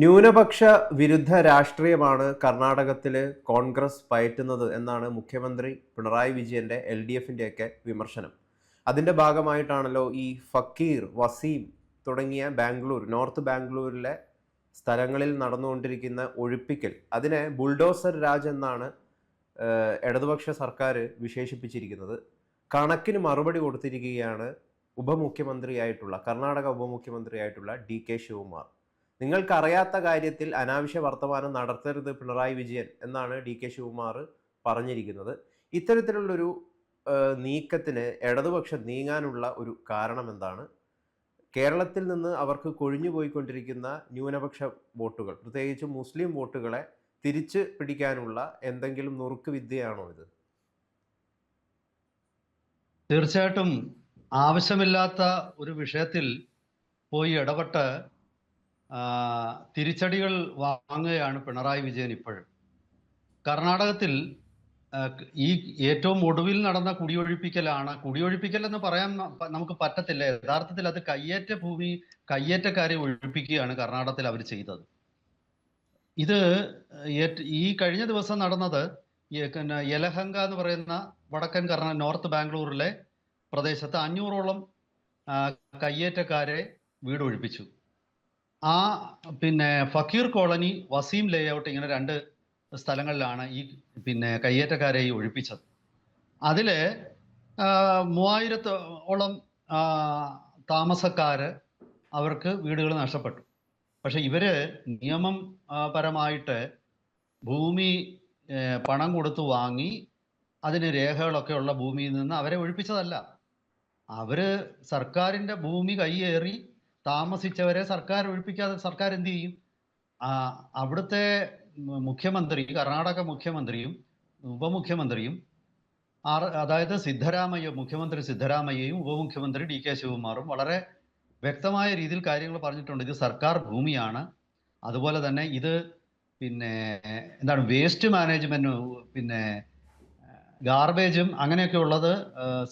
ന്യൂനപക്ഷ വിരുദ്ധ രാഷ്ട്രീയമാണ് കർണാടകത്തിൽ കോൺഗ്രസ് പയറ്റുന്നത് എന്നാണ് മുഖ്യമന്ത്രി പിണറായി വിജയന്റെ LDFിൻ്റെയൊക്കെ വിമർശനം. അതിൻ്റെ ഭാഗമായിട്ടാണല്ലോ ഈ ഫക്കീർ, വസീം തുടങ്ങിയ നോർത്ത് ബാംഗ്ലൂരിലെ സ്ഥലങ്ങളിൽ നടന്നുകൊണ്ടിരിക്കുന്ന ഒഴിപ്പിക്കൽ, അതിനെ ബുൾഡോസർ രാജ് എന്നാണ് ഇടതുപക്ഷ സർക്കാർ വിശേഷിപ്പിച്ചിരിക്കുന്നത്. കണക്കിന് മറുപടി കൊടുത്തിരിക്കുകയാണ് കർണാടക ഉപമുഖ്യമന്ത്രിയായിട്ടുള്ള DK ശിവകുമാർ. നിങ്ങൾക്കറിയാത്ത കാര്യത്തിൽ അനാവശ്യ വർത്തമാനം നടത്തരുത് പിണറായി വിജയൻ എന്നാണ് DK ശിവകുമാർ പറഞ്ഞിരിക്കുന്നത്. ഇത്തരത്തിലുള്ളൊരു നീക്കത്തിന് ഇടതുപക്ഷം നീങ്ങാനുള്ള ഒരു കാരണം എന്താണ്? കേരളത്തിൽ നിന്ന് അവർക്ക് കൊഴിഞ്ഞുപോയിക്കൊണ്ടിരിക്കുന്ന ന്യൂനപക്ഷ വോട്ടുകൾ, പ്രത്യേകിച്ച് മുസ്ലിം വോട്ടുകളെ തിരിച്ച് പിടിക്കാനുള്ള എന്തെങ്കിലും നുറുക്ക് വിദ്യയാണോ ഇത്? തീർച്ചയായിട്ടും ആവശ്യമില്ലാത്ത ഒരു വിഷയത്തിൽ പോയി ഇടപെട്ട് തിരിച്ചടികൾ വാങ്ങുകയാണ് പിണറായി വിജയൻ ഇപ്പോഴും. കർണാടകത്തിൽ ഈ ഏറ്റവും ഒടുവിൽ നടന്ന കുടിയൊഴിപ്പിക്കൽ എന്ന് പറയാൻ നമുക്ക് പറ്റത്തില്ല. യഥാർത്ഥത്തിൽ അത് കയ്യേറ്റക്കാരെ ഒഴിപ്പിക്കുകയാണ് കർണാടകത്തിൽ അവർ ചെയ്തത്. ഇത് ഈ കഴിഞ്ഞ ദിവസം നടന്നത് യലഹങ്ക എന്ന് പറയുന്ന വടക്കൻ നോർത്ത് ബാംഗ്ലൂരിലെ പ്രദേശത്ത് 500ഓളം കയ്യേറ്റക്കാരെ വീട് ഒഴിപ്പിച്ചു. ഫക്കീർ കോളനി, വസീം ലേഔട്ട്, ഇങ്ങനെ 2 സ്ഥലങ്ങളിലാണ് ഈ കയ്യേറ്റക്കാരെ ഒഴിപ്പിച്ചത്. അതില് 3000ഓളം താമസക്കാര് അവർക്ക് വീടുകൾ നഷ്ടപ്പെട്ടു. പക്ഷെ ഇവര് നിയമം പരമായിട്ട് ഭൂമി പണം കൊടുത്തു വാങ്ങി അതിന് രേഖകളൊക്കെ ഉള്ള ഭൂമിയിൽ നിന്ന് അവരെ ഒഴിപ്പിച്ചതല്ല. അവര് സർക്കാരിന്റെ ഭൂമി കയ്യേറി താമസിച്ചവരെ സർക്കാർ ഒഴിപ്പിക്കാതെ സർക്കാർ എന്ത് ചെയ്യും? അവിടുത്തെ കർണാടക മുഖ്യമന്ത്രിയും ഉപമുഖ്യമന്ത്രിയും, അതായത് മുഖ്യമന്ത്രി സിദ്ധരാമയ്യയും ഉപമുഖ്യമന്ത്രി DK ശിവകുമാറും വളരെ വ്യക്തമായ രീതിയിൽ കാര്യങ്ങൾ പറഞ്ഞിട്ടുണ്ട്. ഇത് സർക്കാർ ഭൂമിയാണ്. അതുപോലെ തന്നെ ഇത് വേസ്റ്റ് മാനേജ്മെന്റ്, ഗാർബേജും അങ്ങനെയൊക്കെ ഉള്ളത്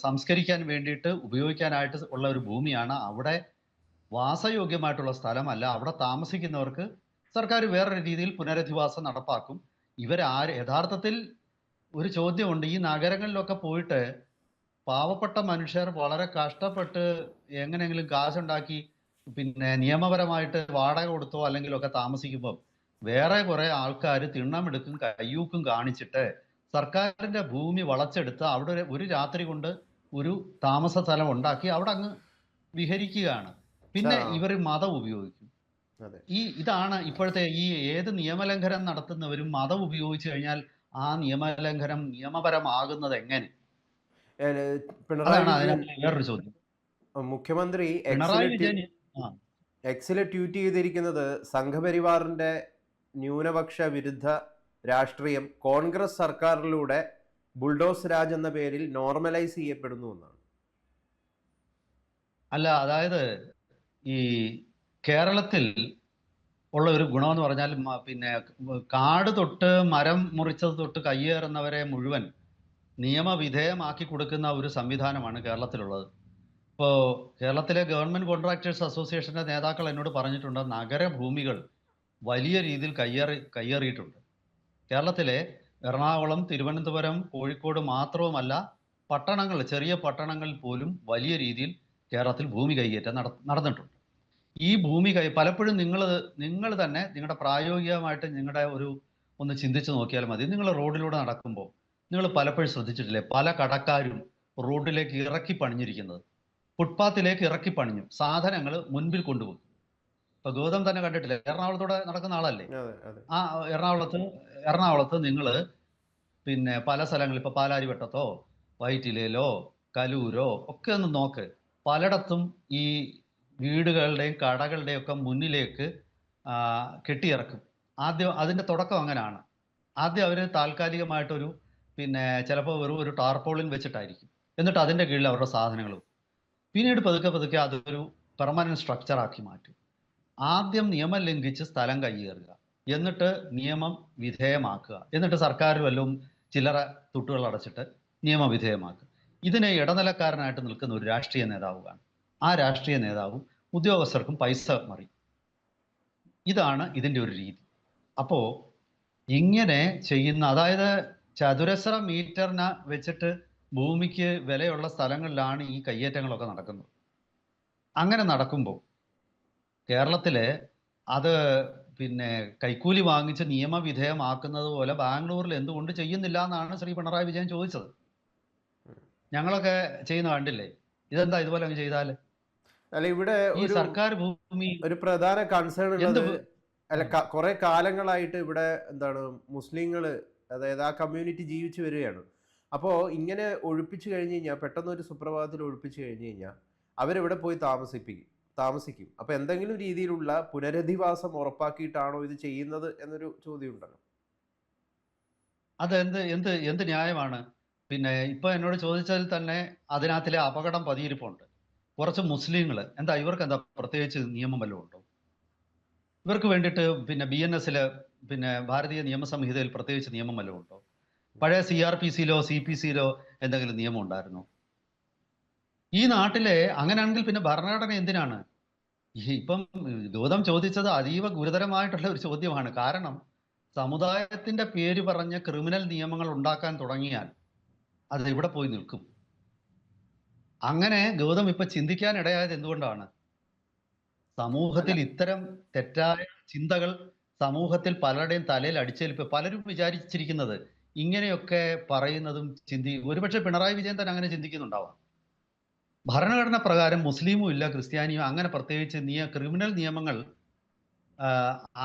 സംസ്കരിക്കാൻ വേണ്ടിയിട്ട് ഉപയോഗിക്കാനായിട്ട് ഉള്ള ഒരു ഭൂമിയാണ്. അവിടെ വാസയോഗ്യമായിട്ടുള്ള സ്ഥലമല്ല. അവിടെ താമസിക്കുന്നവർക്ക് സർക്കാർ വേറൊരു രീതിയിൽ പുനരധിവാസം നടപ്പാക്കും. യഥാർത്ഥത്തിൽ ഒരു ചോദ്യമുണ്ട്. ഈ നഗരങ്ങളിലൊക്കെ പോയിട്ട് പാവപ്പെട്ട മനുഷ്യർ വളരെ കഷ്ടപ്പെട്ട് എങ്ങനെയെങ്കിലും കാശുണ്ടാക്കി നിയമപരമായിട്ട് വാടക കൊടുത്തോ അല്ലെങ്കിലൊക്കെ താമസിക്കുമ്പോൾ വേറെ കുറെ ആൾക്കാർ തിണ്ണമെടുക്കും കയ്യൂക്കും കാണിച്ചിട്ട് സർക്കാരിന്റെ ഭൂമി വളച്ചെടുത്ത് അവിടെ ഒരു രാത്രി കൊണ്ട് ഒരു താമസ സ്ഥലം ഉണ്ടാക്കി അവിടെ അങ്ങ് വിഹരിക്കുകയാണ്. പിന്നെ ഇവർ മതം ഉപയോഗിക്കും. ഇതാണ് ഇപ്പോഴത്തെ ഏത് നിയമലംഘനം നടത്തുന്നവരും മതം ഉപയോഗിച്ചു കഴിഞ്ഞാൽ ആ നിയമലംഘനം നിയമപരമാകുന്നത് എങ്ങനെ? വേറൊരു ചോദ്യം. മുഖ്യമന്ത്രി പിണറായി വിജയൻ എക്സിലെ ട്വീറ്റ് ചെയ്തിരിക്കുന്നത് സംഘപരിവാറിന്റെ ന്യൂനപക്ഷ വിരുദ്ധ രാഷ്ട്രീയം കോൺഗ്രസ് സർക്കാരിലൂടെ ബുൾഡോസ് രാജ് എന്ന പേരിൽ നോർമലൈസ് ചെയ്യപ്പെടുന്നു എന്നാണ്. അല്ല, അതായത് ഈ കേരളത്തിൽ ഉള്ള ഒരു ഗുണമെന്ന് പറഞ്ഞാൽ കാട് തൊട്ട് മരം മുറിച്ചത് തൊട്ട് കയ്യേറുന്നവരെ മുഴുവൻ നിയമവിധേയമാക്കി കൊടുക്കുന്ന ഒരു സംവിധാനമാണ് കേരളത്തിലുള്ളത്. ഇപ്പോൾ കേരളത്തിലെ ഗവൺമെന്റ് കോൺട്രാക്ടേഴ്സ് അസോസിയേഷന്റെ നേതാക്കൾ എന്നോട് പറഞ്ഞിട്ടുണ്ട്, നഗരഭൂമികൾ വലിയ രീതിയിൽ കയ്യേറിയിട്ടുണ്ട്. കേരളത്തിലെ എറണാകുളം, തിരുവനന്തപുരം, കോഴിക്കോട് മാത്രവുമല്ല, ചെറിയ പട്ടണങ്ങളിൽ പോലും വലിയ രീതിയിൽ കേരളത്തിൽ ഭൂമി കൈയേറ്റം നടന്നിട്ടുണ്ട്. ഈ ഭൂമി പലപ്പോഴും നിങ്ങൾ തന്നെ നിങ്ങളുടെ പ്രായോഗികമായിട്ട് ഒന്ന് ചിന്തിച്ചു നോക്കിയാൽ മതി. നിങ്ങൾ റോഡിലൂടെ നടക്കുമ്പോൾ നിങ്ങൾ പലപ്പോഴും ശ്രദ്ധിച്ചിട്ടില്ലേ, പല കടക്കാരും റോഡിലേക്ക് ഇറക്കി പണിഞ്ഞിരിക്കുന്നത്, ഫുട്പാത്തിലേക്ക് ഇറക്കി പണിഞ്ഞു സാധനങ്ങൾ മുൻപിൽ കൊണ്ടുപോകും. ഇപ്പൊ ഗൗതം തന്നെ കണ്ടിട്ടില്ലേ, എറണാകുളത്തൂടെ നടക്കുന്ന ആളല്ലേ? ആ എറണാകുളത്ത് നിങ്ങൾ പല സ്ഥലങ്ങളിൽ, ഇപ്പൊ പാലാരിവട്ടത്തോ വൈറ്റിലയിലോ കലൂരോ ഒക്കെ ഒന്ന് നോക്ക്, പലയിടത്തും ഈ വീടുകളുടെയും കടകളുടെയും ഒക്കെ മുന്നിലേക്ക് കെട്ടിയിറക്കും. ആദ്യം അതിന്റെ തുടക്കം അങ്ങനെയാണ്. ആദ്യം അവർ താൽക്കാലികമായിട്ടൊരു ചിലപ്പോൾ വെറും ഒരു ടാർപോളിൻ വെച്ചിട്ടായിരിക്കും, എന്നിട്ട് അതിന്റെ കീഴിൽ അവരുടെ സാധനങ്ങൾ, പിന്നീട് പതുക്കെ അതൊരു പെർമനന്റ് സ്ട്രക്ചർ ആക്കി മാറ്റും. ആദ്യം നിയമം ലംഘിച്ച് സ്ഥലം കയ്യേറുക, എന്നിട്ട് നിയമം വിധേയമാക്കുക, എന്നിട്ട് സർക്കാർ വല്ലതും ചില്ലറ തുട്ടുകൾ അടച്ചിട്ട് നിയമവിധേയമാക്കുക. ഇതിനെ ഇടനിലക്കാരനായിട്ട് നിൽക്കുന്ന ഒരു രാഷ്ട്രീയ നേതാവ് കാണും. ആ രാഷ്ട്രീയ നേതാവും ഉദ്യോഗസ്ഥർക്കും പൈസ മറി. ഇതാണ് ഇതിൻ്റെ ഒരു രീതി. അപ്പോൾ ഇങ്ങനെ ചെയ്യുന്ന, അതായത് ചതുരശ്ര മീറ്ററിന് വെച്ചിട്ട് ഭൂമിക്ക് വിലയുള്ള സ്ഥലങ്ങളിലാണ് ഈ കയ്യേറ്റങ്ങളൊക്കെ നടക്കുന്നത്. അങ്ങനെ നടക്കുമ്പോൾ കേരളത്തിലെ അത് പിന്നെ കൈക്കൂലി വാങ്ങിച്ച് നിയമവിധേയമാക്കുന്നത് പോലെ ബാംഗ്ലൂരിൽ എന്തുകൊണ്ട് ചെയ്യുന്നില്ല എന്നാണ് ശ്രീ പിണറായി വിജയൻ ചോദിച്ചത്. ഞങ്ങളൊക്കെ ചെയ്യുന്ന കണ്ടില്ലേ, ഇതെന്താ ഇതുപോലെ അങ്ങ് ചെയ്താൽ? അല്ല, ഇവിടെ ഈ സർക്കാർ ഭൂമി ഒരു പ്രധാന കൺസേൺ എന്ത് ഉള്ളത്, അല്ല കുറെ കാലങ്ങളായിട്ട് ഇവിടെ എന്താണ് മുസ്ലിങ്ങൾ, അതായത് ആ കമ്മ്യൂണിറ്റി ജീവിച്ചു വരികയാണ്. അപ്പോൾ ഇങ്ങനെ ഒഴിപ്പിച്ചു കഴിഞ്ഞ് കഴിഞ്ഞാൽ, പെട്ടെന്ന് ഒരു സുപ്രഭാതത്തിൽ ഒഴിപ്പിച്ചു കഴിഞ്ഞ് കഴിഞ്ഞാൽ അവരെവിടെ പോയി താമസിക്കും. അപ്പോൾ എന്തെങ്കിലും രീതിയിലുള്ള പുനരധിവാസം ഉറപ്പാക്കിയിട്ടാണോ ഇത് ചെയ്യുന്നത് എന്നൊരു ചോദ്യം ഉണ്ടല്ലോ. അത് എന്ത് എന്ത് എന്ത് ന്യായമാണ്? പിന്നെ ഇപ്പൊ എന്നോട് ചോദിച്ചതിൽ തന്നെ അതിനകത്തിലെ അപകടം പതിയിരിപ്പുണ്ട്. കുറച്ച് മുസ്ലിങ്ങൾ, എന്താ ഇവർക്ക് എന്താ പ്രത്യേകിച്ച് നിയമം വല്ലതും ഉണ്ടോ? ഇവർക്ക് വേണ്ടിയിട്ട് പിന്നെ BNS പിന്നെ ഭാരതീയ നിയമസംഹിതയിൽ പ്രത്യേകിച്ച് നിയമം വല്ലതും ഉണ്ടോ? പഴയ CRPCയിലോ CPCയിലോ എന്തെങ്കിലും നിയമം ഉണ്ടായിരുന്നോ? ഈ നാട്ടിലെ അങ്ങനെയാണെങ്കിൽ പിന്നെ ഭരണഘടന എന്തിനാണ്? ഇപ്പം ഗൗതം ചോദിച്ചത് അതീവ ഗുരുതരമായിട്ടുള്ള ഒരു ചോദ്യമാണ്. കാരണം സമുദായത്തിന്റെ പേര് പറഞ്ഞ് ക്രിമിനൽ നിയമങ്ങൾ ഉണ്ടാക്കാൻ തുടങ്ങിയാൽ അത് ഇവിടെ പോയി നിൽക്കും. അങ്ങനെ ഗൗതം ഇപ്പൊ ചിന്തിക്കാൻ ഇടയായത് എന്തുകൊണ്ടാണ്? സമൂഹത്തിൽ ഇത്തരം തെറ്റായ ചിന്തകൾ സമൂഹത്തിൽ പലരുടെയും തലയിൽ അടിച്ചേൽപ്പ്. പലരും വിചാരിച്ചിരിക്കുന്നത് ഇങ്ങനെയൊക്കെ പറയുന്നതും ഒരുപക്ഷെ പിണറായി വിജയൻ തന്നെ അങ്ങനെ ചിന്തിക്കുന്നുണ്ടാവാം. ഭരണഘടന പ്രകാരം മുസ്ലിമും ഇല്ല ക്രിസ്ത്യാനിയും അങ്ങനെ പ്രത്യേകിച്ച് ക്രിമിനൽ നിയമങ്ങൾ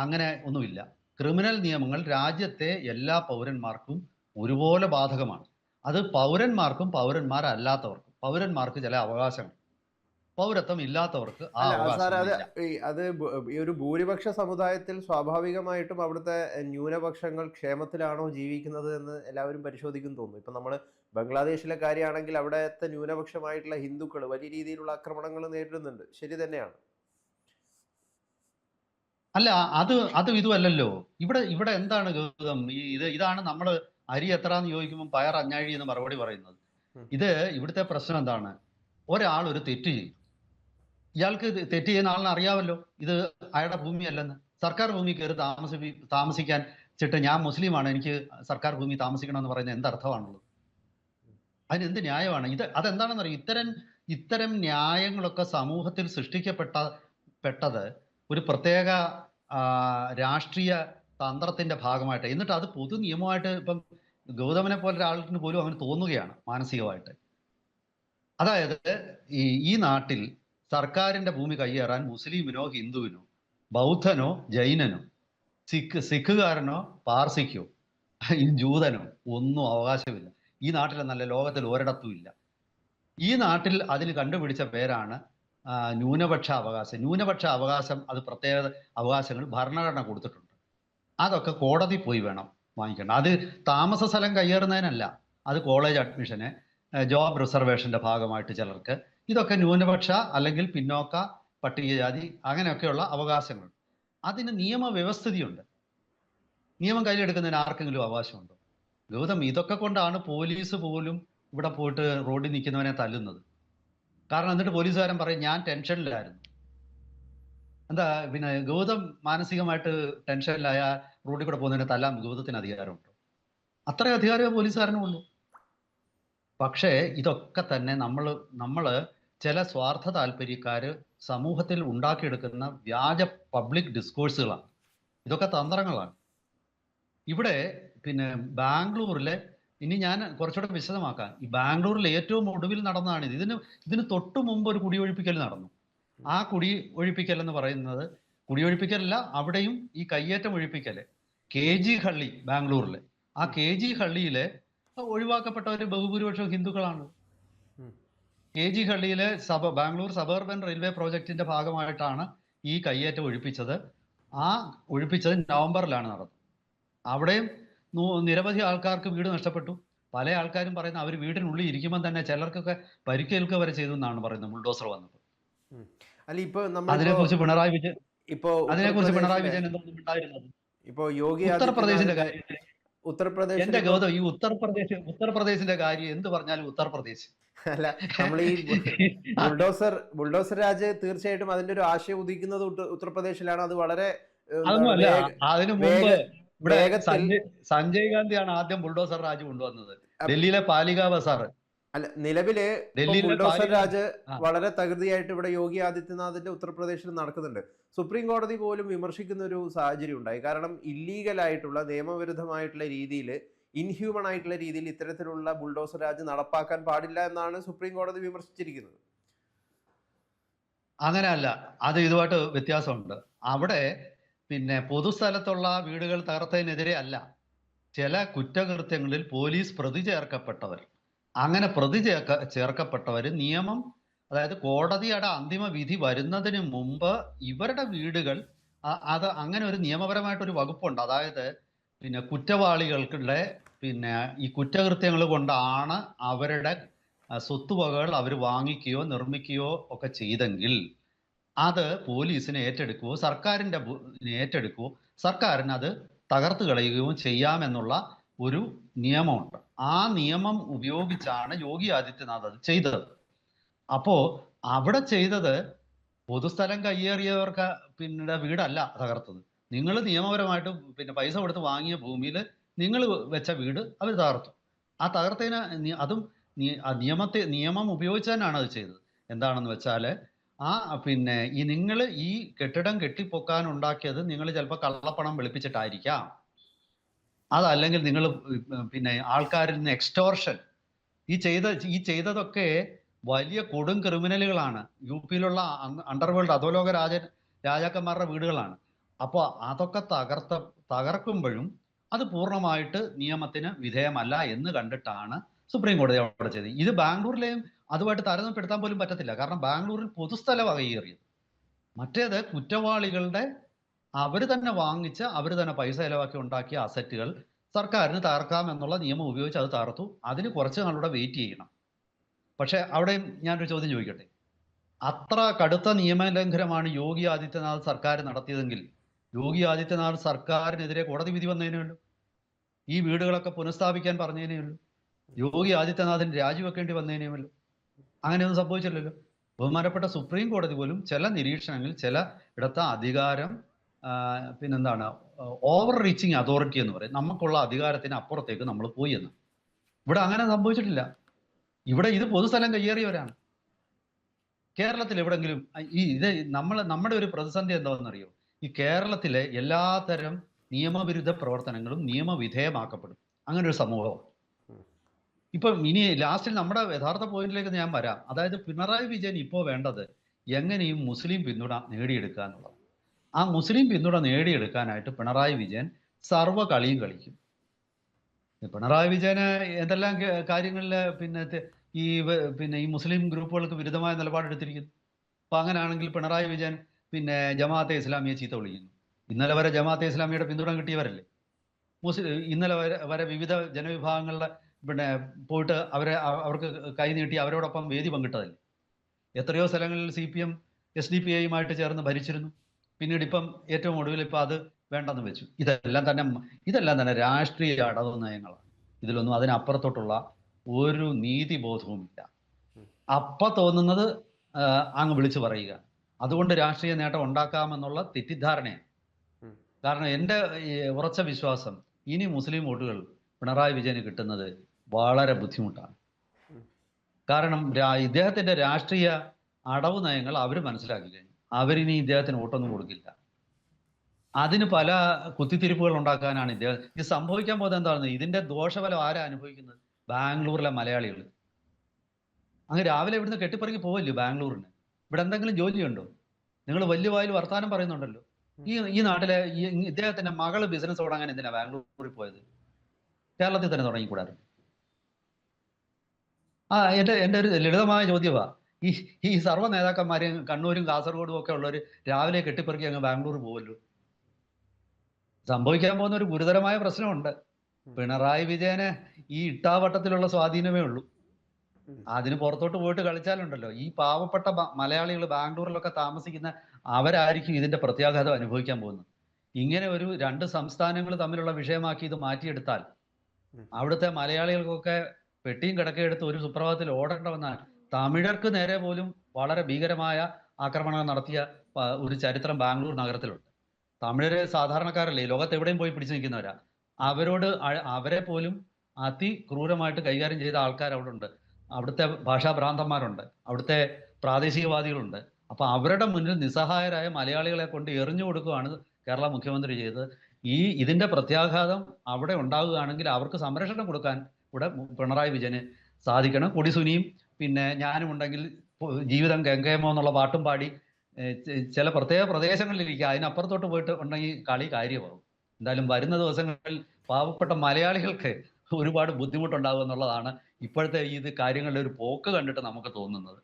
അങ്ങനെ ഒന്നുമില്ല. ക്രിമിനൽ നിയമങ്ങൾ രാജ്യത്തെ എല്ലാ പൗരന്മാർക്കും ഒരുപോലെ ബാധകമാണ്. അത് പൗരന്മാർക്കും പൗരന്മാരല്ലാത്തവർക്കും. പൗരന്മാർക്ക് ചില അവകാശങ്ങൾ, പൗരത്വം ഇല്ലാത്തവർക്ക് ആ അവകാശം. അത് ഈ ഒരു ഭൂരിപക്ഷ സമുദായത്തിൽ സ്വാഭാവികമായിട്ടും അവിടുത്തെ ന്യൂനപക്ഷങ്ങൾ ക്ഷേമത്തിലാണോ ജീവിക്കുന്നത് എന്ന് എല്ലാവരും പരിശോധിക്കും തോന്നുന്നു. ഇപ്പൊ നമ്മൾ ബംഗ്ലാദേശിലെ കാര്യമാണെങ്കിൽ അവിടുത്തെ ന്യൂനപക്ഷമായിട്ടുള്ള ഹിന്ദുക്കൾ വലിയ രീതിയിലുള്ള ആക്രമണങ്ങൾ നേരിടുന്നുണ്ട്. ശരി തന്നെയാണ്. അല്ല, അത് ഇതുമല്ലല്ലോ. ഇവിടെ എന്താണ് ഗൗതം? ഇതാണ് നമ്മൾ അരി എത്രാന്ന് ചോദിക്കുമ്പോൾ പയർ അഞ്ഞാഴി എന്ന് മറുപടി പറയുന്നത്. ഇവിടുത്തെ പ്രശ്നം എന്താണ്? ഒരാൾ ഒരു തെറ്റ് ചെയ്യും, ഇയാൾക്ക് തെറ്റ് ചെയ്യുന്ന ആളിനെ അറിയാമല്ലോ ഇത് അയാളുടെ ഭൂമിയല്ലെന്ന്. സർക്കാർ ഭൂമി കയറി താമസിക്കാൻ ചിട്ട് ഞാൻ മുസ്ലിമാണ്, എനിക്ക് സർക്കാർ ഭൂമി താമസിക്കണമെന്ന് പറയുന്നത് എന്തർത്ഥമാണുള്ളത്? അതിനെന്ത് ന്യായമാണ്? അതെന്താണെന്നറിയാം. ഇത്തരം ന്യായങ്ങളൊക്കെ സമൂഹത്തിൽ സൃഷ്ടിക്കപ്പെട്ടത് ഒരു പ്രത്യേക രാഷ്ട്രീയ തന്ത്രത്തിന്റെ ഭാഗമായിട്ട്. എന്നിട്ട് അത് പൊതു നിയമമായിട്ട് ഇപ്പം ഗൗതമനെ പോലെ ഒരാളിന് പോലും അങ്ങനെ തോന്നുകയാണ് മാനസികമായിട്ട്. അതായത് ഈ നാട്ടിൽ സർക്കാരിന്റെ ഭൂമി കയ്യേറാൻ മുസ്ലിമിനോ ഹിന്ദുവിനോ ബൗദ്ധനോ ജൈനനോ സിഖുകാരനോ പാർസിക്കോ ജൂതനോ ഒന്നും അവകാശമില്ല. ഈ നാട്ടിലെന്നല്ല, ലോകത്തിൽ ഒരിടത്തും ഇല്ല. ഈ നാട്ടിൽ അതിന് കണ്ടുപിടിച്ച പേരാണ് ന്യൂനപക്ഷ അവകാശം. ന്യൂനപക്ഷ അവകാശം, അത് പ്രത്യേക അവകാശങ്ങൾ ഭരണഘടന കൊടുത്തിട്ടുണ്ട്. അതൊക്കെ കോടതി പോയി വേണം വാങ്ങിക്കണം. അത് താമസ സ്ഥലം കയ്യേറുന്നതിനല്ല, അത് കോളേജ് അഡ്മിഷന്, ജോബ് റിസർവേഷന്റെ ഭാഗമായിട്ട് ചിലർക്ക്. ഇതൊക്കെ ന്യൂനപക്ഷ അല്ലെങ്കിൽ പിന്നോക്ക പട്ടികജാതി അങ്ങനെയൊക്കെയുള്ള അവകാശങ്ങൾ. അതിന് നിയമവ്യവസ്ഥിതിയുണ്ട്. നിയമം കയ്യിലെടുക്കുന്നതിന് ആർക്കെങ്കിലും അവകാശമുണ്ടോ? ഗൗതം, ഇതൊക്കെ കൊണ്ടാണ് പോലീസ് പോലും ഇവിടെ പോയിട്ട് റോഡിൽ നിൽക്കുന്നവനെ തല്ലുന്നത്. കാരണം എന്നിട്ട് പോലീസുകാരൻ പറയും ഞാൻ ടെൻഷനിലായിരുന്നു. എന്താ പിന്നെ ഗൗതം മാനസികമായിട്ട് ടെൻഷനിലായ റോഡിൽ കൂടെ പോകുന്നതിനെ തല്ലാൻ ഗൗതത്തിന് അധികാരമുണ്ടോ? അത്രയും അധികാരമേ പോലീസുകാരനുള്ളൂ. പക്ഷേ ഇതൊക്കെ തന്നെ നമ്മൾ ചില സ്വാർത്ഥ താല്പര്യക്കാര് സമൂഹത്തിൽ ഉണ്ടാക്കിയെടുക്കുന്ന വ്യാജ പബ്ലിക് ഡിസ്കോഴ്സുകളാണ്. ഇതൊക്കെ തന്ത്രങ്ങളാണ്. ഇവിടെ പിന്നെ ബാംഗ്ലൂരിലെ, ഇനി ഞാൻ കുറച്ചുകൂടെ വിശദമാക്കാം, ഈ ബാംഗ്ലൂരിൽ ഏറ്റവും ഒടുവിൽ നടന്നതാണ് ഇതിന് തൊട്ടു മുമ്പ് ഒരു കുടിയൊഴിപ്പിക്കൽ നടന്നു. ആ കുടിയൊഴിപ്പിക്കൽ എന്ന് പറയുന്നത് കുടിയൊഴിപ്പിക്കലല്ല, അവിടെയും ഈ കയ്യേറ്റം ഒഴിപ്പിക്കല് KG ഹള്ളി, ബാംഗ്ലൂരിലെ ആ KG ഹള്ളിയിലെ ഒഴിവാക്കപ്പെട്ടവർ ബഹുഭൂരിപക്ഷം ഹിന്ദുക്കളാണ്. KG ഹള്ളിയിലെ ബാംഗ്ലൂർ സബർബൻ റെയിൽവേ പ്രോജക്റ്റിന്റെ ഭാഗമായിട്ടാണ് ഈ കയ്യേറ്റം ഒഴിപ്പിച്ചത്. ആ ഒഴിപ്പിച്ചത് നവംബറിലാണ് നടന്നത്. അവിടെയും നിരവധി ആൾക്കാർക്ക് വീട് നഷ്ടപ്പെട്ടു. പല ആൾക്കാരും പറയുന്നത് അവർ വീടിനുള്ളിൽ ഇരിക്കുമ്പോൾ തന്നെ ചിലർക്കൊക്കെ പരിക്കേൽക്കുക വരെ ചെയ്തു എന്നാണ് പറയുന്നത് ബുൾഡോസർ വന്നപ്പോൾ. അതിനെക്കുറിച്ച് പിണറായി വിജയൻ എന്തൊന്നും ഉണ്ടായിരുന്നത്? ഇപ്പോ യോഗി ഉത്തർപ്രദേശിന്റെ കാര്യം, എന്റെ ഗൗതം, ഈ ഉത്തർപ്രദേശിന്റെ കാര്യം എന്ത് പറഞ്ഞാലും ഉത്തർപ്രദേശ് അല്ല, നമ്മൾ ഈ ബുൾഡോസർ രാജ് തീർച്ചയായിട്ടും അതിന്റെ ഒരു ആശയം ഉദിക്കുന്നത് ഉത്തർപ്രദേശിലാണ്. അത് വളരെ അതൊന്നും എന്താണ് അല്ല. അതിനു മുമ്പ് വേഗ ഇവിടെ വേഗത്തിൽ സഞ്ജയ് ഗാന്ധിയാണ് ആദ്യം ബുൾഡോസർ രാജ് കൊണ്ടുവന്നത്. അ- ഡൽഹിയിലെ പാലിക ബസാർ. അല്ല, നിലവില് ഇപ്പം ഡൽഹിയിലെ ബുൾഡോസർ പാലിക രാജ് ആ വളരെ തകൃതിയായിട്ട് ഇവിടെ യോഗി ആദിത്യനാഥിന്റെ ഉത്തർപ്രദേശിൽ നടക്കുന്നുണ്ട്. സുപ്രീം കോടതി പോലും വിമർശിക്കുന്ന ഒരു സാഹചര്യം ഉണ്ടായി. കാരണം ഇല്ലീഗലായിട്ടുള്ള, നിയമവിരുദ്ധമായിട്ടുള്ള രീതിയിൽ, ഇൻഹ്യൂമൺ ആയിട്ടുള്ള രീതിയിൽ ഇത്തരത്തിലുള്ള ബുൾഡോസർ രാജ് നടപ്പാക്കാൻ പാടില്ല എന്നാണ് സുപ്രീം കോടതി വിമർശിച്ചിരിക്കുന്നത്. അങ്ങനെയല്ല. അത് ഇതുമായിട്ട് വ്യത്യാസമുണ്ട്. അവിടെ പിന്നെ പൊതുസ്ഥലത്തുള്ള വീടുകൾ തകർത്തതിനെതിരെ അല്ല. ചില കുറ്റകൃത്യങ്ങളിൽ പോലീസ് പ്രതി ചേർക്കപ്പെട്ടവർ, അങ്ങനെ പ്രതി ചേർക്കപ്പെട്ടവർ നിയമം, അതായത് കോടതിയുടെ അന്തിമ വിധി വരുന്നതിന് മുമ്പ് ഇവരുടെ വീടുകൾ, അത് അങ്ങനെ ഒരു നിയമപരമായിട്ടൊരു വകുപ്പുണ്ട്. അതായത് പിന്നെ കുറ്റവാളികൾക്കുള്ള പിന്നെ ഈ കുറ്റകൃത്യങ്ങൾ കൊണ്ടാണ് അവരുടെ സ്വത്തുവകകൾ അവർ വാങ്ങിക്കുകയോ നിർമ്മിക്കുകയോ ഒക്കെ ചെയ്തെങ്കിൽ അത് പോലീസിനെ ഏറ്റെടുക്കുകയോ ഏറ്റെടുക്കുകയോ സർക്കാരിന് അത് തകർത്ത് കളയുകയോ ചെയ്യാമെന്നുള്ള ഒരു നിയമമുണ്ട്. ആ നിയമം ഉപയോഗിച്ചാണ് യോഗി ആദിത്യനാഥ് അത് ചെയ്തത്. അപ്പോ അവിടെ ചെയ്തത് പൊതുസ്ഥലം കയ്യേറിയവർക്ക് പിന്നെ വീടല്ല തകർത്തത്. നിങ്ങൾ നിയമപരമായിട്ട് പിന്നെ പൈസ കൊടുത്ത് വാങ്ങിയ ഭൂമിയിൽ നിങ്ങൾ വെച്ച വീട് അവർ തകർത്തു. ആ തകർത്തതിന് അതും നിയമം ഉപയോഗിച്ച് തന്നെയാണ് അത് ചെയ്തത്. എന്താണെന്ന് വെച്ചാൽ ആ പിന്നെ നിങ്ങൾ ഈ കെട്ടിടം കെട്ടിപ്പൊക്കാൻ ഉണ്ടാക്കിയത് നിങ്ങൾ ചിലപ്പോൾ കള്ളപ്പണം വെളുപ്പിച്ചിട്ടായിരിക്കാം. അതല്ലെങ്കിൽ നിങ്ങൾ പിന്നെ ആൾക്കാരിൽ നിന്ന് എക്സ്റ്റോർഷൻ, ഈ ചെയ്തതൊക്കെ വലിയ കൊടും ക്രിമിനലുകളാണ്. യു പിയിലുള്ള അണ്ടർവേൾഡ് അധോലോക രാജാക്കന്മാരുടെ വീടുകളാണ്. അപ്പോൾ അതൊക്കെ തകർക്കുമ്പോഴും അത് പൂർണ്ണമായിട്ട് നിയമത്തിന് വിധേയമല്ല എന്ന് കണ്ടിട്ടാണ് സുപ്രീം കോടതി അവിടെ ചെയ്തത്. ഇത് ബാംഗ്ലൂരിലെയും അതുമായിട്ട് താരതമ്യപ്പെടുത്താൻ പോലും പറ്റത്തില്ല. കാരണം ബാംഗ്ലൂരിൽ പൊതുസ്ഥലം കയ്യേറിയത്, മറ്റേത് കുറ്റവാളികളുടെ അവർ തന്നെ വാങ്ങിച്ച് അവർ തന്നെ പൈസ ചെലവാക്കി ഉണ്ടാക്കിയ അസറ്റുകൾ സർക്കാരിന് തകർക്കാം എന്നുള്ള നിയമം ഉപയോഗിച്ച് അത് തകർത്തു. അതിന് കുറച്ച് നാളുകൂടെ വെയിറ്റ് ചെയ്യണം. പക്ഷെ അവിടെയും ഞാനൊരു ചോദ്യം ചോദിക്കട്ടെ. അത്ര കടുത്ത നിയമലംഘനമാണ് യോഗി ആദിത്യനാഥ് സർക്കാർ നടത്തിയതെങ്കിൽ യോഗി ആദിത്യനാഥ് സർക്കാരിനെതിരെ കോടതി വിധി വന്നതിനുള്ളൂ. ഈ വീടുകളൊക്കെ പുനഃസ്ഥാപിക്കാൻ പറഞ്ഞതിനേയുള്ളൂ. യോഗി ആദിത്യനാഥിന് രാജിവെക്കേണ്ടി വന്നതിനേയുള്ളൂ. അങ്ങനെയൊന്നും സംഭവിച്ചില്ലല്ലോ. ബഹുമാനപ്പെട്ട സുപ്രീം കോടതി പോലും ചില നിരീക്ഷണങ്ങളിൽ ചില ഇടത്ത അധികാരം പിന്നെന്താണ് ഓവർ റീച്ചിങ് അതോറിറ്റി എന്ന് പറയും, നമുക്കുള്ള അധികാരത്തിന് അപ്പുറത്തേക്ക് നമ്മൾ പോയി എന്ന്. ഇവിടെ അങ്ങനെ സംഭവിച്ചിട്ടില്ല. ഇവിടെ ഇത് പൊതുസ്ഥലം കയ്യേറിയവരാണ്. കേരളത്തിൽ എവിടെങ്കിലും നമ്മുടെ ഒരു പ്രതിസന്ധി എന്താണെന്നറിയോ? ഈ കേരളത്തിലെ എല്ലാത്തരം നിയമവിരുദ്ധ പ്രവർത്തനങ്ങളും നിയമവിധേയമാക്കപ്പെടും. അങ്ങനെ ഒരു സമൂഹം. ഇപ്പം ഇനി ലാസ്റ്റിൽ നമ്മുടെ യഥാർത്ഥ പോയിന്റിലേക്ക് ഞാൻ വരാം. അതായത് പിണറായി വിജയൻ ഇപ്പോൾ വേണ്ടത് എങ്ങനെയും മുസ്ലിം പിന്തുണ നേടിയെടുക്കുക എന്നുള്ളത്. ആ മുസ്ലിം പിന്തുണ നേടിയെടുക്കാനായിട്ട് പിണറായി വിജയൻ സർവ്വ കളിയും കളിക്കും. പിണറായി വിജയന് എന്തെല്ലാം കാര്യങ്ങളിൽ പിന്നെ ഈ മുസ്ലിം ഗ്രൂപ്പുകൾക്ക് വിരുദ്ധമായ നിലപാടെടുത്തിരിക്കുന്നു. അപ്പൊ അങ്ങനെയാണെങ്കിൽ പിണറായി വിജയൻ പിന്നെ ജമാഅത്തെ ഇസ്ലാമിയെ ചീത്ത വിളിക്കുന്നു. ഇന്നലെ വരെ ജമാഅത്തെ ഇസ്ലാമിയുടെ പിന്തുണ കിട്ടിയവരല്ലേ. ഇന്നലെ വരെ വിവിധ ജനവിഭാഗങ്ങളുടെ പിന്നെ പോയിട്ട് അവർക്ക് കൈ നീട്ടി അവരോടൊപ്പം വേദി പങ്കിട്ടതല്ലേ. എത്രയോ സ്ഥലങ്ങളിൽ CPM SDPIയുമായിട്ട് ചേർന്ന് ഭരിച്ചിരുന്നു. പിന്നീട് ഇപ്പം ഏറ്റവും ഒടുവിൽ ഇപ്പം അത് വേണ്ടെന്ന് വെച്ചു. ഇതെല്ലാം തന്നെ രാഷ്ട്രീയ അടവ് നയങ്ങളാണ്. ഇതിലൊന്നും അതിനപ്പുറത്തോട്ടുള്ള ഒരു നീതിബോധവുമില്ല. തോന്നുന്നത് അങ്ങ് വിളിച്ചു പറയുക, അതുകൊണ്ട് രാഷ്ട്രീയ നേട്ടം ഉണ്ടാക്കാമെന്നുള്ള തെറ്റിദ്ധാരണയാണ്. കാരണം എൻ്റെ ഉറച്ച വിശ്വാസം ഇനി മുസ്ലിം വോട്ടുകൾ പിണറായി വിജയന് കിട്ടുന്നത് വളരെ ബുദ്ധിമുട്ടാണ്. കാരണം ഇദ്ദേഹത്തിന്റെ രാഷ്ട്രീയ അടവ് നയങ്ങൾ അവർ മനസ്സിലാക്കി കഴിഞ്ഞു. അവരിനി ഇദ്ദേഹത്തിന് വോട്ടൊന്നും കൊടുക്കില്ല. അതിന് പല കുത്തിത്തിരിപ്പുകൾ ഉണ്ടാക്കാനാണ് ഇത് സംഭവിക്കാൻ പോകുന്നത്. എന്താണ് ഇതിന്റെ ദോഷഫലം ആരാ അനുഭവിക്കുന്നത്? ബാംഗ്ലൂരിലെ മലയാളികൾ. അങ്ങ് രാവിലെ ഇവിടുന്ന് കെട്ടിപ്പറങ്ങി പോവല്ലോ ബാംഗ്ലൂരിന്. ഇവിടെ എന്തെങ്കിലും ജോലിയുണ്ടോ? നിങ്ങൾ വലിയ വായിൽ വർത്താനം പറയുന്നുണ്ടല്ലോ. ഈ നാട്ടിലെ ഇദ്ദേഹത്തിന്റെ മകള് ബിസിനസ് തുടങ്ങാൻ എന്തിനാ ബാംഗ്ലൂരിൽ പോയത്? കേരളത്തിൽ തന്നെ തുടങ്ങിക്കൂടായിരുന്നു. എൻ്റെ ഒരു ലളിതമായ ചോദ്യമാണ്. ഈ സർവ്വ നേതാക്കന്മാരെയും കണ്ണൂരും കാസർഗോഡും ഒക്കെ ഉള്ളവർ രാവിലെ കെട്ടിപ്പറക്കി അങ്ങ് ബാംഗ്ലൂർ പോവല്ലോ. സംഭവിക്കാൻ പോകുന്ന ഒരു ഗുരുതരമായ പ്രശ്നമുണ്ട്. പിണറായി വിജയന് ഈ ഇട്ടാവട്ടത്തിലുള്ള സ്വാധീനമേ ഉള്ളൂ. അതിന് പുറത്തോട്ട് പോയിട്ട് കളിച്ചാലുണ്ടല്ലോ, ഈ പാവപ്പെട്ട മലയാളികൾ ബാംഗ്ലൂരിലൊക്കെ താമസിക്കുന്ന അവരായിരിക്കും ഇതിന്റെ പ്രത്യാഘാതം അനുഭവിക്കാൻ പോകുന്നത്. ഇങ്ങനെ ഒരു രണ്ട് സംസ്ഥാനങ്ങൾ തമ്മിലുള്ള വിഷയമാക്കി ഇത് മാറ്റിയെടുത്താൽ അവിടുത്തെ മലയാളികൾക്കൊക്കെ പെട്ടിയും കിടക്കയെടുത്ത് ഒരു സുപ്രഭാതത്തിൽ ഓടേണ്ട വന്നാൽ തമിഴർക്ക് നേരെ പോലും വളരെ ഭീകരമായ ആക്രമണങ്ങൾ നടത്തിയ ഒരു ചരിത്രം ബാംഗ്ലൂർ നഗരത്തിലുണ്ട്. തമിഴര് സാധാരണക്കാരല്ലേ, ലോകത്ത് എവിടെയും പോയി പിടിച്ചു നിൽക്കുന്നവരാ. അവരെ പോലും അതിക്രൂരമായിട്ട് കൈകാര്യം ചെയ്ത ആൾക്കാർ അവിടെ ഉണ്ട്. അവിടുത്തെ ഭാഷാഭ്രാന്തന്മാരുണ്ട്, അവിടുത്തെ പ്രാദേശികവാദികളുണ്ട്. അപ്പൊ അവരുടെ മുന്നിൽ നിസ്സഹായരായ മലയാളികളെ കൊണ്ട് എറിഞ്ഞു കൊടുക്കുകയാണ് കേരള മുഖ്യമന്ത്രി ചെയ്തത്. ഇതിന്റെ പ്രത്യാഘാതം അവിടെ ഉണ്ടാവുകയാണെങ്കിൽ അവർക്ക് സംരക്ഷണം കൊടുക്കാൻ ഇവിടെ പിണറായി വിജയന് സാധിക്കണം. കൊടിസുനിയും പിന്നെ ഞാനും ഉണ്ടെങ്കിൽ ജീവിതം ഗംഗയമോ എന്നുള്ള പാട്ടും പാടി ചില പ്രത്യേക പ്രദേശങ്ങളിലിരിക്കുക, അതിനപ്പുറത്തോട്ട് പോയിട്ട് ഉണ്ടെങ്കിൽ കളി കാര്യമാവും. എന്തായാലും വരുന്ന ദിവസങ്ങളിൽ പാവപ്പെട്ട മലയാളികൾക്ക് ഒരുപാട് ബുദ്ധിമുട്ടുണ്ടാകും എന്നുള്ളതാണ് ഇപ്പോഴത്തെ കാര്യങ്ങളുടെ ഒരു പോക്ക് കണ്ടിട്ട് നമുക്ക് തോന്നുന്നത്.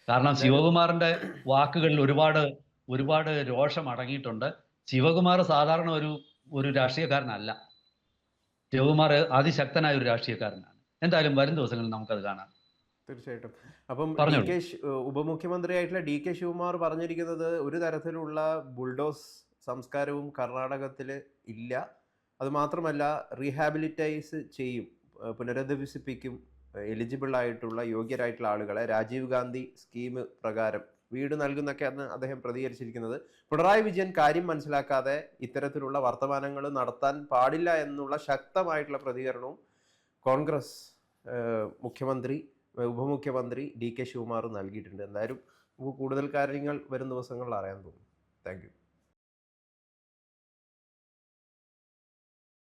കാരണം ശിവകുമാറിന്റെ വാക്കുകളിൽ ഒരുപാട് രോഷം അടങ്ങിയിട്ടുണ്ട്. ശിവകുമാർ സാധാരണ ഒരു രാഷ്ട്രീയക്കാരനല്ല. ശിവകുമാർ അതിശക്തനായ ഒരു രാഷ്ട്രീയക്കാരനാണ്. എന്തായാലും വരും ദിവസങ്ങളിൽ നമുക്കത് കാണാം. തീർച്ചയായിട്ടും. അപ്പം പറഞ്ഞോളൂ. ഉപമുഖ്യമന്ത്രിയായിട്ടുള്ള DK ശിവകുമാർ പറഞ്ഞിരിക്കുന്നത് ഒരു തരത്തിലുള്ള ബുൾഡോസ് സംസ്കാരവും കർണാടകത്തിൽ ഇല്ല. അതുമാത്രമല്ല, റീഹാബിലിറ്റൈസ് ചെയ്യും, പുനരധിവസിപ്പിക്കും എലിജിബിൾ ആയിട്ടുള്ള യോഗ്യരായിട്ടുള്ള ആളുകളെ രാജീവ് ഗാന്ധി സ്കീം പ്രകാരം വീട് നൽകുന്നൊക്കെയാണ് അദ്ദേഹം പ്രതികരിച്ചിരിക്കുന്നത്. പിണറായി വിജയൻ കാര്യം മനസ്സിലാക്കാതെ ഇത്തരത്തിലുള്ള വർത്തമാനങ്ങൾ നടത്താൻ പാടില്ല എന്നുള്ള ശക്തമായിട്ടുള്ള പ്രതികരണവും കോൺഗ്രസ് മുഖ്യമന്ത്രി ഉപമുഖ്യമന്ത്രി DK ശിവകുമാർ നൽകിയിട്ടുണ്ട്. എന്തായാലും കൂടുതൽ കാര്യങ്ങൾ വരും ദിവസങ്ങളിൽ അറിയാൻ തോന്നുന്നു. Thank you.